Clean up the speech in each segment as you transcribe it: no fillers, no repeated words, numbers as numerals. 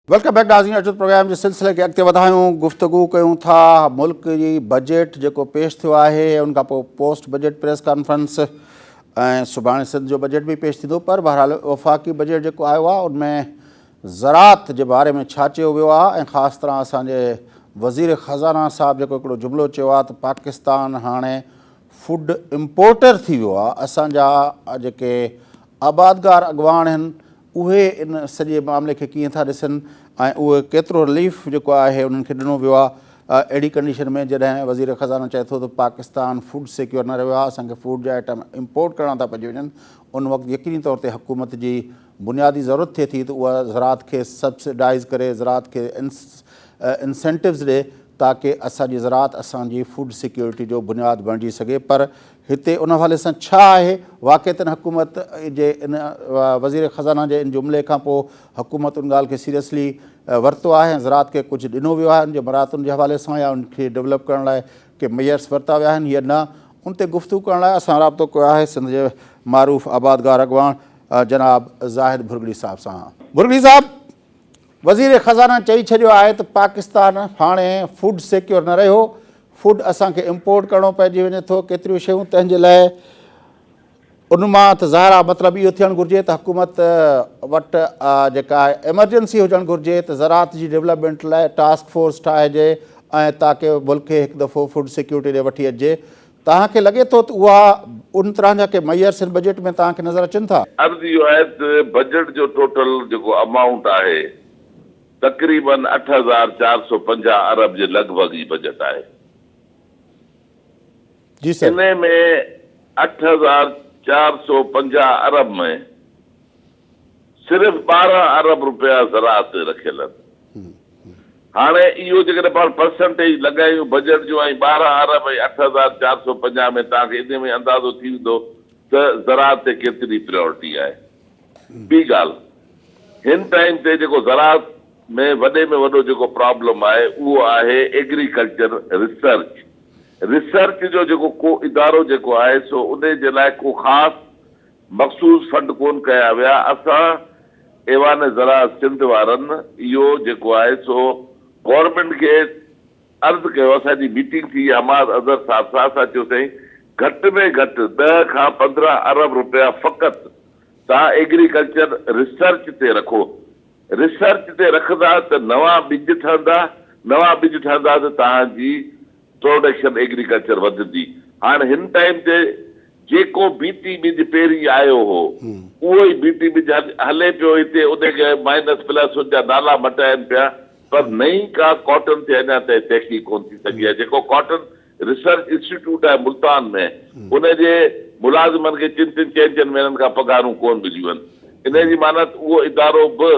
Welcome back नाज़रीन। अचो programme जे सिलसिले खे अॻिते वधायूं, गुफ़्तगू कयूं था मुल्क जी बजट जेको पेश थियो आहे उन खां पोइ पोस्ट बजट प्रेस कॉन्फ्रेंस ऐं सुभाणे सिंध जो बजट बि पेश थींदो। पर बहरहाल वफ़ाक़ी बजट जेको आयो आहे उनमें ज़राअत जे बारे में छा चयो वियो आहे ऐं ख़ासि तरह असांजे वज़ीर ख़ज़ाना साहिबु जेको हिकिड़ो जुमिलो चयो आहे त पाकिस्तान हाणे फूड इम्पोर्टर थी वियो आहे। असांजा जेके आबादगार अॻवान आहिनि उहे इन सॼे मामले खे कीअं था ॾिसनि ऐं उहे केतिरो रिलीफ जेको आहे उन्हनि खे ॾिनो वियो आहे अहिड़ी कंडीशन में जॾहिं वज़ीर ख़ज़ाना चए थो त पाकिस्तान फूड सिक्योर न रहियो आहे, असांखे फूड जा आइटम इम्पोर्ट करणा था पइजी वञनि। उन वक़्तु यकीनी तौर ते हुकूमत जी बुनियादी ज़रूरत थिए थी त उहा ज़राअत खे सब्सिडाइज़ करे, ज़राअत खे इंसेंटिव्स ॾिए ताकी असांजी ज़राअत असांजी फूड सिक्योरिटी जो बुनियादु बणिजी सघे। पर हिते उन हवाले सां छा आहे वाक़इतन हुकूमत जे इन वज़ीर ख़ज़ाना जे इन जुमिले खां पोइ हुकूमत उन ॻाल्हि खे सीरियसली वरितो आहे ऐं ज़राअत खे कुझु ॾिनो वियो आहे उन जे मरातुनि जे हवाले सां या उनखे डेवलप करण लाइ के मेयर्स वरिता विया आहिनि या न, उन ते गुफ़्तगू करण लाइ असां राब्तो कयो आहे सिंध जे मारूफ़ आबादगार अॻवान जनाब ज़ाहिद भुरगड़ी साहिब सां। भुरगड़ी साहिबु, वज़ीर ख़ज़ाना चई छॾियो आहे त पाकिस्तान हाणे फूड सिक्योर न रहियो, फूड असांखे इम्पोर्ट करिणो पइजी वञे थो केतिरियूं शयूं, तंहिंजे लाइ उन मां त ज़ाहिर आहे मतिलबु इहो थियणु घुरिजे त हुकूमत वटि जेका एमरजेंसी हुजणु घुरिजे त ज़राअत जी डेवलपमेंट लाइ टास्क फोर्स ठाहिजे ऐं ताकी मुल्क खे हिकु दफ़ो फूड सिक्योरिटी ॾे वठी अचिजे। तव्हांखे लॻे थो त उहा उन तरह जा के मयर्स बजट में तव्हांखे नज़र अचनि था? अर्ज़ इहो आहे त बजट जो टोटल जेको अमाउंट आहे तक़रीबन 8,450 अरब जे लॻभॻि ई बजट आहे। जी सर। इन में 8,450 अरब में सिर्फ़ 12 अरब रुपया ज़राअत ते रखियल आहिनि। हाणे इहो जेकॾहिं पाण परसेंटेज लॻायूं बजट जो ऐं 12 अरब ऐं 8,450 में तव्हांखे इन में अंदाज़ो थी वेंदो त ज़राअत ते केतिरी प्रायोरिटी आहे। ॿी ॻाल्हि, हिन टाइम ते जेको ज़राअत में वॾो जेको प्रॉब्लम आहे उहो आहे एग्रीकल्चर रिसर्च जो जेको को इदारो जेको आहे सो उन जे लाइ को ख़ासि मख़सूस फंड कोन कया विया। असां ऐवान ज़राअत सिंध वारनि इहो जेको आहे सो गवर्नमेंट खे अर्ज़ु कयो, असांजी मीटिंग थी हमाद अज़हर साहिब सां, असां चयोसीं घटि में घटि 10 खां 15 अरब रुपया फ़क़ति तव्हां एग्रीकल्चर रिसर्च ते रखो। रिसर्च ते रखंदा त नवां ॿिज ठहंदा त तव्हांजी प्रोडक्शन एग्रीकल्चर वधंदी। हाणे हिन टाइम ते जेको बीटी ॿिज पहिरीं आयो हो उहो ई बीटी ॿिज हले पियो हिते, उनखे माइनस प्लस उनजा नाला मटाइनि पिया, पर नई का कॉटन ते अञा ताईं तहक़ीक़ कोन थी सघी आहे। जेको कॉटन रिसर्च इंस्टीट्यूट आहे मुल्तान में उनजे मुलाज़िमनि खे 3-4 महीननि खां पघारूं कोन मिलियूं आहिनि। इन जी माना उहो इदारो बि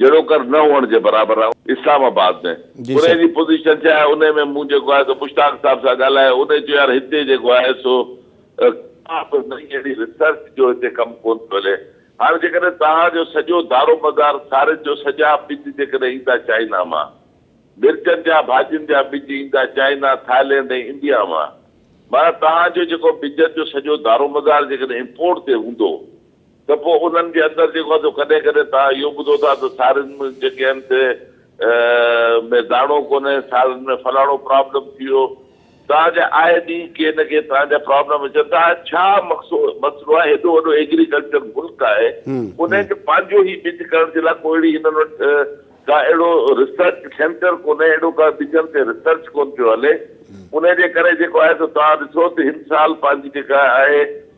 जहिड़ो कर न हुअण जे बराबरि आहे इस्लामाबाद में। उन जी पोज़ीशन छा आहे, उन में मूं जेको आहे सो मुश्ताक साहिब सां ॻाल्हायो, उन चयो यार हिते जेको आहे सो अहिड़ी रिसर्च जो हिते कमु कोन थो हले। हाणे जेकॾहिं तव्हांजो सॼो दारोमदार सारियुनि जो सॼा ॿिज जेकॾहिं ईंदा चाइना मां, मिर्चनि जा भाॼियुनि जा ॿिज ईंदा चाइना, थाईलैंड ऐं इंडिया मां, माना तव्हांजो जेको ॿिजनि जो सॼो दारोमदार जेकॾहिं इम्पोर्ट ते हूंदो त पोइ उन्हनि जे अंदरि जेको आहे कॾहिं कॾहिं तव्हां इहो ॿुधो था त सारियुनि में जेके आहिनि में दाणो कोन्हे, सारियुनि में फलाणो प्रॉब्लम थी वियो। तव्हांजा आए ॾींहुं के न के तव्हांजा प्रॉब्लम अचनि था। छा मसइलो आहे, हेॾो वॾो एग्रीकल्चर मुल्क आहे, उनखे पंहिंजो ई ॿिज करण जे लाइ कोई अहिड़ी हिननि वटि का अहिड़ो रिसर्च सेंटर कोन्हे, अहिड़ो का ॿिजनि ते रिसर्च कोन पियो हले। उनजे करे जेको आहे त तव्हां ॾिसो त हिन साल पंहिंजी जेका आहे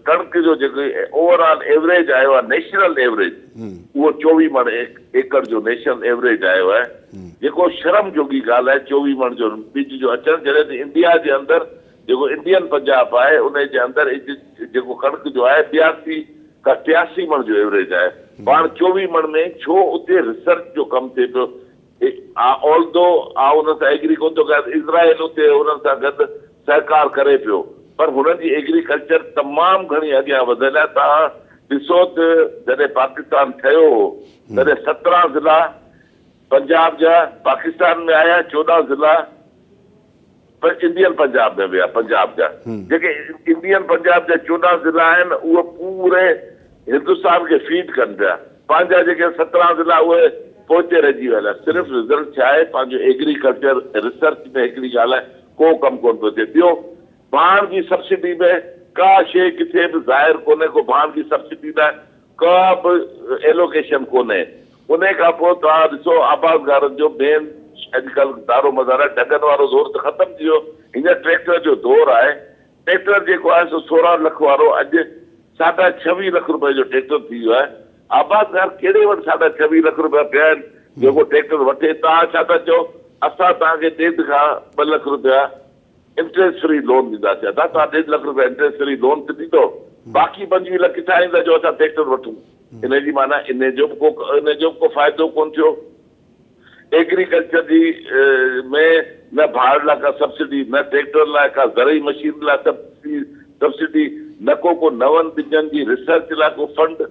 कणिक जो जेको ओवरऑल एवरेज आयो आहे, नेशनल एवरेज, उहो 24 मण एकड़ जो नेशनल एवरेज आयो आहे, जेको शर्म जोगी ॻाल्हि आहे 24 मण जो ॿिज जो अचणु। जॾहिं त इंडिया जे अंदरि जेको इंडियन पंजाब आहे उन जे अंदरि जेको कणिक जो आहे 82 खां 83 मण जो एवरेज आहे। पाण 24 मण में छो उते रिसर्च जो कमु थिए पियो? ऑल्दो उन सां एग्री कोन थो कयां, इज़राइल उते उन्हनि सां गॾु सहकार करे पियो, पर हुननि जी एग्रीकल्चर तमामु घणी अॻियां वधियल आहे। तव्हां ॾिसो त जॾहिं पाकिस्तान ठहियो हो तॾहिं 17 ज़िला पंजाब जा पाकिस्तान में आया, 14 ज़िला इंडियन पंजाब में विया। पंजाब जा जेके इंडियन पंजाब जा 14 ज़िला आहिनि उहे पूरे हिंदुस्तान खे फीड कनि पिया। पंहिंजा जेके 17 ज़िला उहे पोइते रहिजी वियल आहे। सिर्फ़ु रिज़ल्ट छा आहे, पंहिंजो एग्रीकल्चर रिसर्च में हिकिड़ी ॻाल्हि आहे, को कमु कोन थो थिए। ॿियो, भाण जी सब्सिडी में का शइ किथे बि ज़ाहिर कोन्हे को भाण जी सब्सिडी लाइ का बि एलोकेशन कोन्हे। उन खां पोइ तव्हां ॾिसो आबादगारनि जो मेन अॼुकल्ह दारो मदार आहे, ढगनि वारो दौर त ख़तमु थी वियो, हींअर ट्रैक्टर जो दौर आहे। ट्रैक्टर जेको आहे सो 16 लख वारो अॼु 26.5 लख रुपए जो ट्रैक्टर थी वियो आहे। आबादगार कहिड़े वटि 26.5 लख रुपया पिया आहिनि जेको ट्रैक्टर वठे? तव्हां छा था चओ, असां तव्हांखे 1.5 खां 2 लख रुपया इंट्रेस्ट फ्री लोन ॾींदासीं। अदा तव्हां 1.5 लख रुपया इंट्रेस्ट फ्री लोन ते ॾींदो, बाक़ी 25 लख किथां ईंदा जो असां ट्रैक्टर वठूं? इन जी माना इन जो बि को फ़ाइदो कोन थियो। एग्रीकल्चर जी में न भाड़ लाइ का सब्सिडी, न ट्रैक्टर लाइ का ज़रई मशीन लाइ सब्सिडी, न को नवनि ॿिजनि जी रिसर्च लाइ को फंड।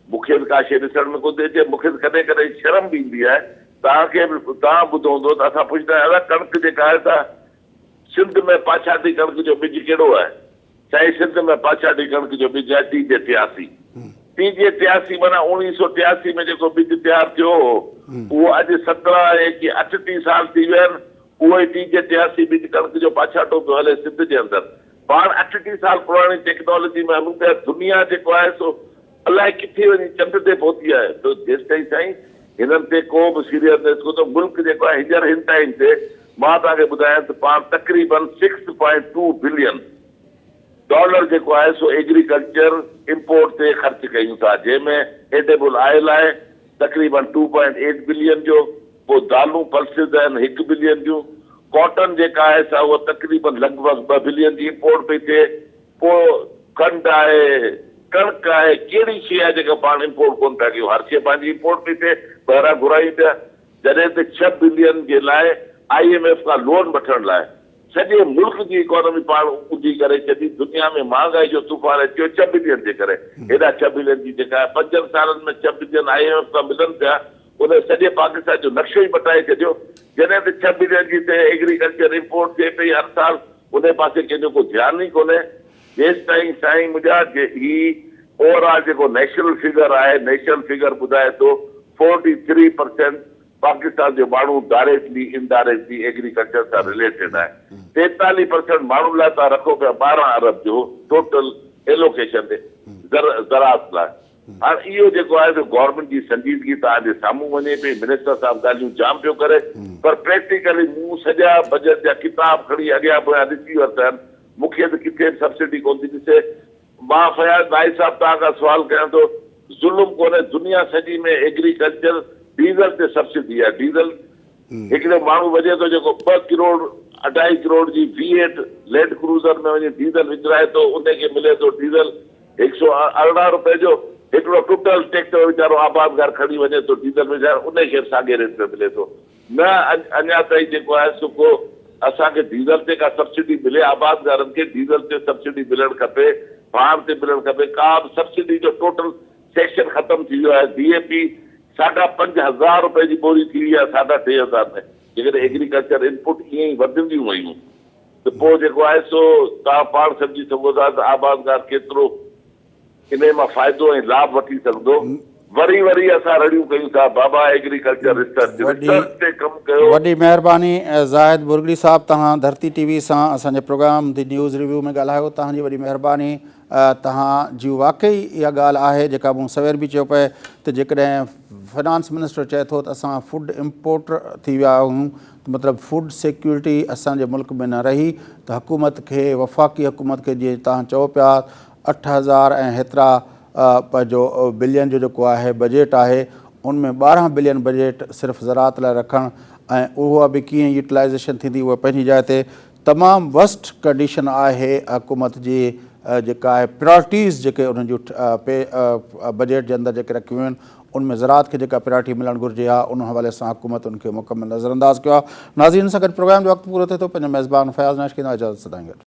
मूंखे का शइ ॾिसण में कोन थी अचे। मूंखे कॾहिं कॾहिं शर्म बि ईंदी आहे। तव्हांखे तव्हां ॿुधो हूंदो त असां पुछंदा आहियूं, अदा कणिक जेका आहे त सिंध में पाछाटी कणिक जो ॿिज कहिड़ो आहे? साईं, सिंध में पाछाटी कणिक जो ॿिज आहे TJ83। TJ83 माना 1983 में जेको ॿिज तयारु थियो हो, उहो अॼु 38 साल थी विया आहिनि। उहो ई TJ83 ॿिज कणिक जो पाछाटो पियो हले सिंध जे अंदरि। पाण 38 साल पुराणी टेक्नोलॉजी में हलूं पिया। दुनिया जेको आहे सो अलाए किथे वञी चंड ते पहुती आहे। तो जेसि ताईं साईं हिननि ते को बि सीरियसनेस को, त मुल्क जेको आहे हींअर हिन टाइम ते मां तव्हांखे ॿुधायां त पाण तक़रीबन $6.2 बिलियन जेको आहे सो एग्रीकल्चर इंपोर्ट ते ख़र्च कयूं था, जंहिंमें एडेबल ऑयल आहे तक़रीबन 2.8 बिलियन जो, पोइ दालूं पल्सिस आहिनि 1 बिलियन जूं, कॉटन जेका आहे सा उहा तक़रीबन लॻभॻि 2 बिलियन जी इंपोर्ट पई थिए, पोइ खंडु आहे, कणिक आहे, कहिड़ी शइ आहे जेका पाण इंपोर्ट कोन था कयूं? हर शइ पंहिंजी इंपोर्ट पई थिए, ॿाहिरां घुरायूं पिया। जॾहिं त 6 बिलियन जे लाइ IMF खां लोन वठण लाइ सॼे मुल्क जी इकोनॉमी पाण ऊंधी करे छॾी। दुनिया में महांगाई जो तूफ़ान अची 6 बिलियन जे करे। हेॾा 6 बिलियन जी जेका आहे 5 सालनि में 6 बिलियन IMF खां मिलनि पिया, उन सॼे पाकिस्तान जो नक्शो ई मटाए छॾियो। जॾहिं त 6 बिलियन जी ते एग्रीकल्चर इंपोर्ट थिए पई हर साल, उन पासे कंहिंजो को ध्यानु ई कोन्हे। जेसि ताईं साईं मुंहिंजा ही ओवरऑल जेको नेशनल फिगर आहे, नेशनल फिगर ॿुधाए थो 43% पाकिस्तान जो माण्हू डायरेक्टली इनडायरेक्टली एग्रीकल्चर सां रिलेटेड आहे। 43% माण्हुनि लाइ तव्हां रखो पिया 12 अरब जो टोटल एलोकेशन ते ज़राअत लाइ। हाणे इहो जेको आहे गवर्नमेंट जी संजीदगी तव्हांजे साम्हूं वञे पई। मिनिस्टर साहिब ॻाल्हियूं जाम पियो करे, पर प्रैक्टिकली मूं सॼा बजट जा किताब खणी अॻियां पोयां ॾिसी वरिता आहिनि। मूंखे त किथे बि सब्सिडी कोन थी ॾिसे। मां फयाज़ भाई साहिब तव्हां खां सुवाल कयां थो, ज़ुल्म कोन्हे दुनिया सॼी में एग्रीकल्चर डीज़ल ते सब्सिडी आहे। डीज़ल हिकिड़ो माण्हू वञे थो जेको 2 करोड़ 2.5 करोड़ जी V8 लैंड क्रूज़र में वञी डीज़ल विकिराए थो, उनखे मिले थो डीज़ल 118 रुपए जो। हिकिड़ो टुटल ट्रैक्टर वीचारो आबादगार खणी वञे थो डीज़ल विझाइण, उनखे साॻे रेट में मिले थो। न अञा ताईं जेको आहे सो को असांखे डीज़ल ते का सब्सिडी मिले। आबादगारनि खे डीज़ल ते सब्सिडी मिलणु खपे, भाण ते मिलणु खपे। का बि सब्सिडी जो टोटल सेक्शन ख़तमु थी वियो आहे। DAP 5,500 रुपए जी बोरी थी वई आहे 3,500 में। जेकॾहिं एग्रीकल्चर इनपुट ईअं ई वधंदियूं वयूं त पोइ जेको आहे सो तव्हां पाण सम्झी सघो था त आबादगार केतिरो इन मां फ़ाइदो ऐं लाभ वठी सघंदो। वरी असां रड़ियूं कयूं था बाबा एग्रीकल्चर रिसर्च ते कमु कयो। वॾी महिरबानी ज़ाहिद बुर्गड़ी साहब, तव्हां धरती TV सां असांजे प्रोग्राम दी न्यूज़ रिव्यू में ॻाल्हायो। तव्हांजी वॾी महिरबानी। तव्हांजी वाकई इहा ॻाल्हि आहे जेका मूं सवेर बि चयो पिए त जेकॾहिं फाइनेंस मिनिस्टर चए थो त असां फूड इम्पोर्टर थी विया आहियूं, मतिलबु फूड सिक्योरिटी असांजे मुल्क में न रही, त हुकूमत खे, वफ़ाक़ी हुकूमत खे, जीअं तव्हां चओ पिया 8,000 ऐं हेतिरा पंहिंजो बिलियन जो जेको आहे बजट आहे, उनमें 12 बिलियन बजट सिर्फ़ु ज़राअत लाइ रखणु ऐं उहा बि कीअं यूटिलाइज़ेशन थींदी उहा पंहिंजी जाइ ते तमामु वर्स्ट कंडीशन आहे। हुकूमत जी जेका आहे प्रायोरिटीज़ जेके उन्हनि जूं बजट जे अंदरि जेके रखियूं आहिनि, उनमें ज़राअत खे जेका प्रायोरिटी मिलणु घुरिजे आहे, उन हवाले सां हुकूमत उनखे मुकमल नज़रअंदाज़ कयो आहे। नाज़रीन सां गॾु प्रोग्राम जो वक़्तु पूरो थिए थो। पंहिंजो मेज़बान फयाज़ नाश खे इजाज़त सदाईं गॾु।